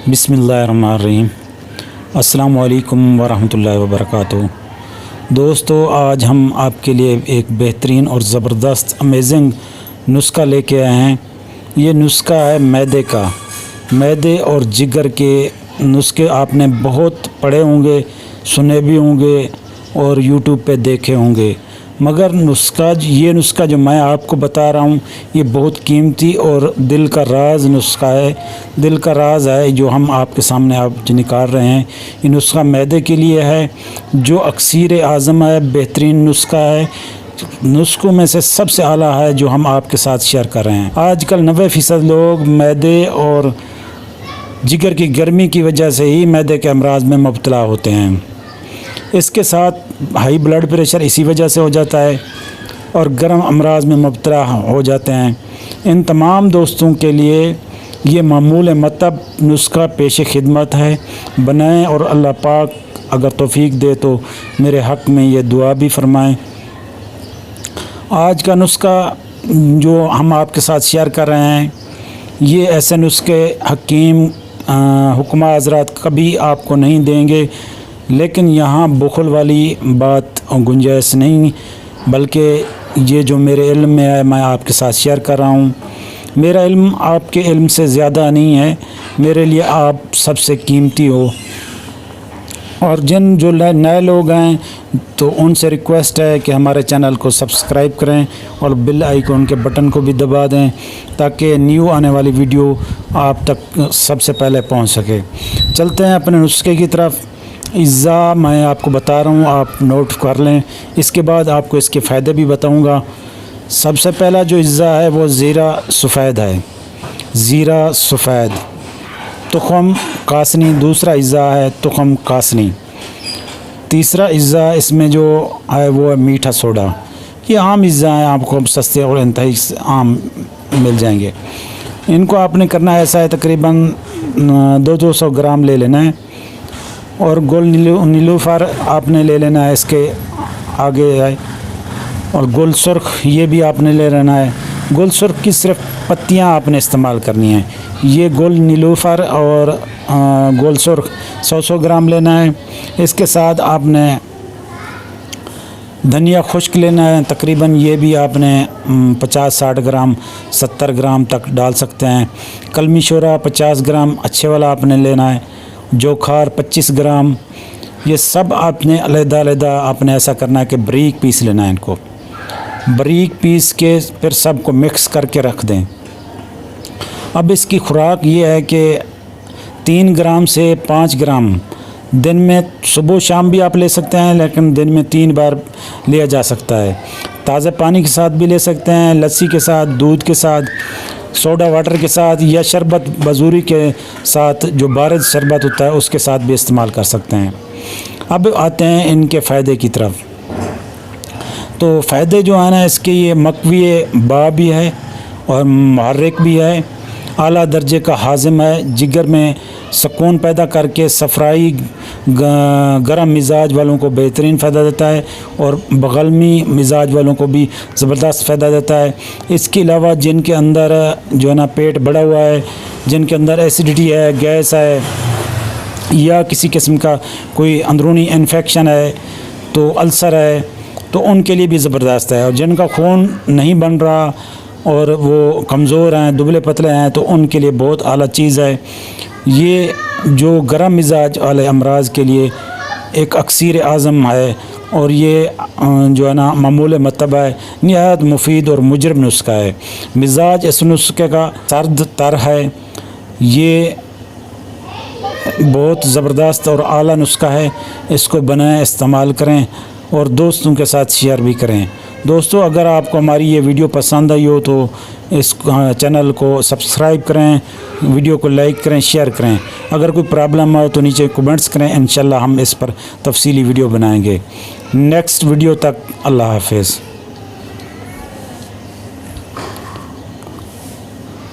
बिस्मिल्लाहिर्रहमानिर्रहीम। अस्सलामु अलैकुम वरहमतुल्लाहि वबरकातुहू। दोस्तों, आज हम आपके लिए एक बेहतरीन और ज़बरदस्त अमेजिंग नुस्खा लेके आए हैं। ये नुस्खा है मैदे का। मैदे और जिगर के नुस्खे आपने बहुत पढ़े होंगे, सुने भी होंगे और यूट्यूब पे देखे होंगे, मगर ये नुस्खा जो मैं आपको बता रहा हूँ ये बहुत कीमती और दिल का राज नुस्खा है, दिल का राज है जो हम आपके सामने आप निकाल रहे हैं। ये नुस्खा मैदे के लिए है जो अक्सीर आज़म है, बेहतरीन नुस्खा है, नुस्खों में से सबसे आला है जो हम आपके साथ शेयर कर रहे हैं। आजकल 90% लोग मैदे और जिगर की गर्मी की वजह से ही मैदे के अमराज में मुब्तला होते हैं। इसके साथ हाई ब्लड प्रेशर इसी वजह से हो जाता है और गर्म अमराज में मुब्तला हो जाते हैं। इन तमाम दोस्तों के लिए ये मामूल मतलब नुस्खा पेश खिदमत है। बनाएं और अल्लाह पाक अगर तौफीक दे तो मेरे हक़ में ये दुआ भी फरमाएं। आज का नुस्खा जो हम आपके साथ शेयर कर रहे हैं ये ऐसे नुस्खे हकीम हुक्मा हज़रात कभी आपको नहीं देंगे, लेकिन यहाँ बुखल वाली बात और गुंजाइश नहीं, बल्कि ये जो मेरे इल्म में है मैं आपके साथ शेयर कर रहा हूँ। मेरा इल्म आपके इल्म से ज़्यादा नहीं है, मेरे लिए आप सबसे कीमती हो। और जिन जो नए लोग हैं तो उनसे रिक्वेस्ट है कि हमारे चैनल को सब्सक्राइब करें और बेल आइकन के बटन को भी दबा दें ताकि न्यू आने वाली वीडियो आप तक सबसे पहले पहुंच सके। चलते हैं अपने नुस्खे की तरफ। इज़्ज़ा मैं आपको बता रहा हूँ, आप नोट कर लें, इसके बाद आपको इसके फ़ायदे भी बताऊँगा। सबसे पहला जो इज़्ज़ा है वो ज़ीरा सफ़ेद है, ज़ीरा सफ़ेद। तुख़म कासनी दूसरा इज़्ज़ा है, तुख़म कासनी। तीसरा इज़्ज़ा इसमें जो है वो है मीठा सोडा। ये आम इज़्ज़ा है, आपको सस्ते और इंतहाई आम मिल जाएंगे। इनको आपने करना ऐसा है, तकरीबन 200 ग्राम ले लेना है और गोल नीलूफ़र आपने ले लेना है, इसके आगे है। और गुल सुर्ख ये भी आपने ले लेना है। गुल सुर्ख की सिर्फ पत्तियां आपने इस्तेमाल करनी है। ये गुल नीलूफ़र और गुल सुर्ख 100 ग्राम लेना है। इसके साथ आपने धनिया खुश्क लेना है, तकरीबन ये भी आपने 50-60 ग्राम 70 ग्राम तक डाल सकते हैं। कलमी शोरा 50 ग्राम अच्छे वाला आपने लेना है। जोखार 25 ग्राम। ये सब आपने अलग-अलग आपने ऐसा करना है कि बारीक पीस लेना है। इनको बारीक पीस के फिर सबको मिक्स करके रख दें। अब इसकी खुराक ये है कि 3 ग्राम से 5 ग्राम दिन में सुबह शाम भी आप ले सकते हैं, लेकिन दिन में 3 बार लिया जा सकता है। ताज़ा पानी के साथ भी ले सकते हैं, लस्सी के साथ, दूध के साथ, सोडा वाटर के साथ या शरबत बजूरी के साथ, जो बारिद शरबत होता है उसके साथ भी इस्तेमाल कर सकते हैं। अब आते हैं इनके फ़ायदे की तरफ। तो फ़ायदे जो है ना इसके, ये मकवी बा भी है और मुहर्रिक भी है, आला दर्जे का हाज़िम है, जिगर में सुकून पैदा करके सफराई गरम मिजाज वालों को बेहतरीन फ़ायदा देता है और बगलमी मिजाज वालों को भी ज़बरदस्त फ़ायदा देता है। इसके अलावा जिनके अंदर जो है ना पेट बढ़ा हुआ है, जिनके अंदर एसिडिटी है, गैस है या किसी किस्म का कोई अंदरूनी इन्फेक्शन है, तो अल्सर है, तो उनके लिए भी ज़बरदस्त है। और जिनका खून नहीं बन रहा और वो कमज़ोर हैं, दुबले पतले हैं, तो उनके लिए बहुत आला चीज़ है। ये जो गरम मिजाज वाले अमराज के लिए एक अक्सीर आज़म है और ये जो है ना मामूल मतलब है, निहायत मुफीद और मुजरब नुस्खा है। मिजाज इस नुस्खे का सर्द तर है। ये बहुत ज़बरदस्त और आला नुस्खा है। इसको बनाएं, इस्तेमाल करें और दोस्तों के साथ शेयर भी करें। दोस्तों, अगर आपको हमारी ये वीडियो पसंद आई हो तो इस चैनल को सब्सक्राइब करें, वीडियो को लाइक करें, शेयर करें। अगर कोई प्रॉब्लम हो तो नीचे कमेंट्स करें, इंशाल्लाह हम इस पर तफसीली वीडियो बनाएंगे। नेक्स्ट वीडियो तक अल्लाह हाफ़िज़।